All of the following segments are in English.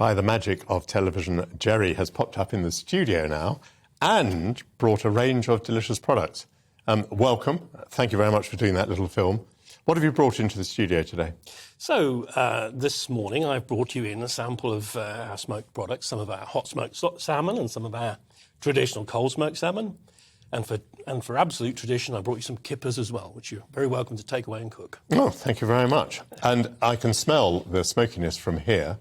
By the magic of television, Gerry has popped up in the studio now and brought a range of delicious products. Welcome. Thank you very much for doing that little film. What have you brought into the studio today? So, this morning I've brought you in a sample of our smoked products, some of our hot smoked salmon and some of our traditional cold smoked salmon. And for absolute tradition, I brought you some kippers as well, which you're very welcome to take away and cook. Oh, thank you very much. And I can smell the smokiness from here.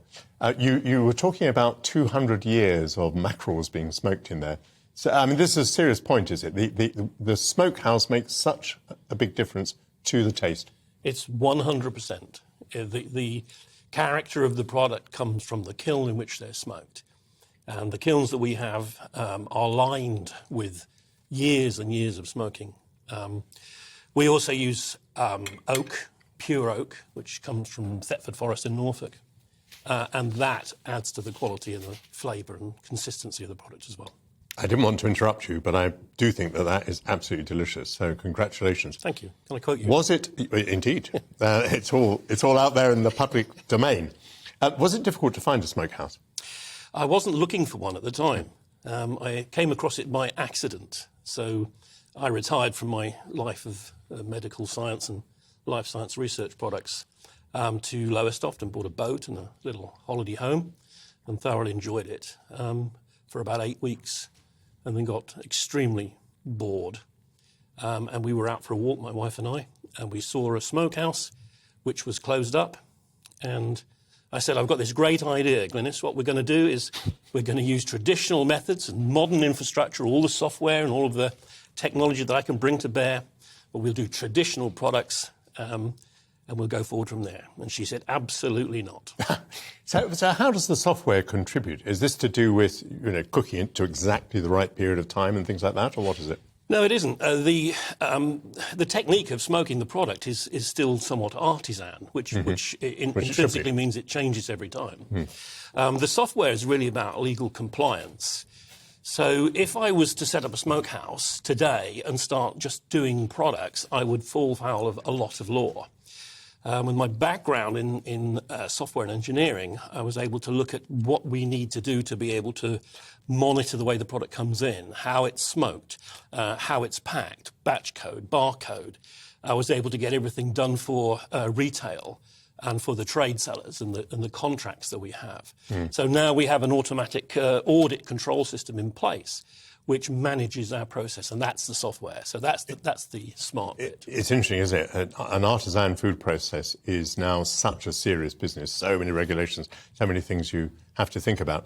You were talking about 200 years of mackerels being smoked in there. So, I mean, this is a serious point, is it? The smokehouse makes such a big difference to the taste. It's 100%. The character of the product comes from the kiln in which they're smoked. And the kilns that we have are lined with years and years of smoking. We also use oak, pure oak, which comes from Thetford Forest in Norfolk. And that adds to the quality and the flavour and consistency of the product as well. I didn't want to interrupt you, but I do think that is absolutely delicious. So congratulations. Thank you. Can I quote you? Was it? Indeed. It's all out there in the public domain. Was it difficult to find a smokehouse? I wasn't looking for one at the time. I came across it by accident. So I retired from my life of medical science and life science research products to Lowestoft and bought a boat and a little holiday home and thoroughly enjoyed it for about 8 weeks and then got extremely bored. And we were out for a walk, my wife and I, and we saw a smokehouse which was closed up. And I said, I've got this great idea, Glynis. What we're going to do is we're going to use traditional methods and modern infrastructure, all the software and all of the technology that I can bring to bear, but we'll do traditional products and we'll go forward from there. And she said, absolutely not. So how does the software contribute? Is this to do with cooking it to exactly the right period of time and things like that, or what is it? No, it isn't. The technique of smoking the product is still somewhat artisan, which intrinsically means it changes every time. The software is really about legal compliance. So if I was to set up a smokehouse today and start just doing products, I would fall foul of a lot of law. With my background in software and engineering, I was able to look at what we need to do to be able to monitor the way the product comes in, how it's smoked, how it's packed, batch code, barcode. I was able to get everything done for retail and for the trade sellers and the contracts that we have. So now we have an automatic audit control system in place which manages our process, and that's the software. So that's the smart bit. It's interesting, isn't it? An artisan food process is now such a serious business, so many regulations, so many things you have to think about.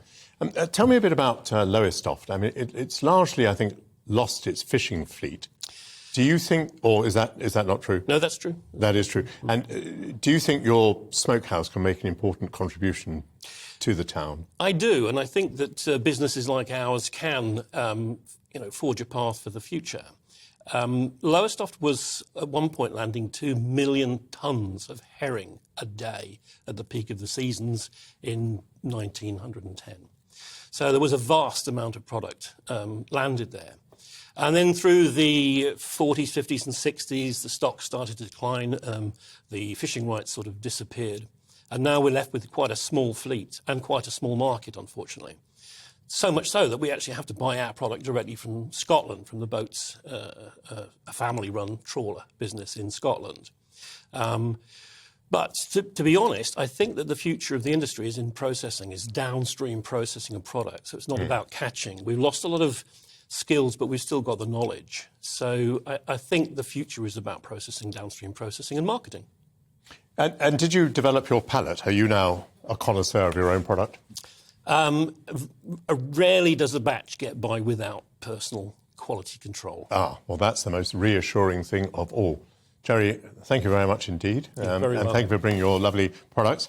Tell me a bit about Lowestoft. I mean, it's largely, I think, lost its fishing fleet. Do you think, or is that not true? No, that's true. That is true. And do you think your smokehouse can make an important contribution to the town? I do, and I think that businesses like ours can, forge a path for the future. Lowestoft was at one point landing 2 million tonnes of herring a day at the peak of the seasons in 1910. So there was a vast amount of product landed there. And then through the 40s, 50s and 60s, the stock started to decline. The fishing rights sort of disappeared. And now we're left with quite a small fleet and quite a small market, unfortunately. So much so that we actually have to buy our product directly from Scotland, from the boats, a family-run trawler business in Scotland. But to be honest, I think that the future of the industry is in processing, is downstream processing of products. So it's not about catching. We've lost a lot of skills, but we've still got the knowledge. So I think the future is about processing, downstream processing and marketing. And did you develop your palate? Are you now a connoisseur of your own product? Rarely does a batch get by without personal quality control. Well, that's the most reassuring thing of all. Gerry, thank you very much indeed. You're very welcome. Thank you for bringing your lovely products.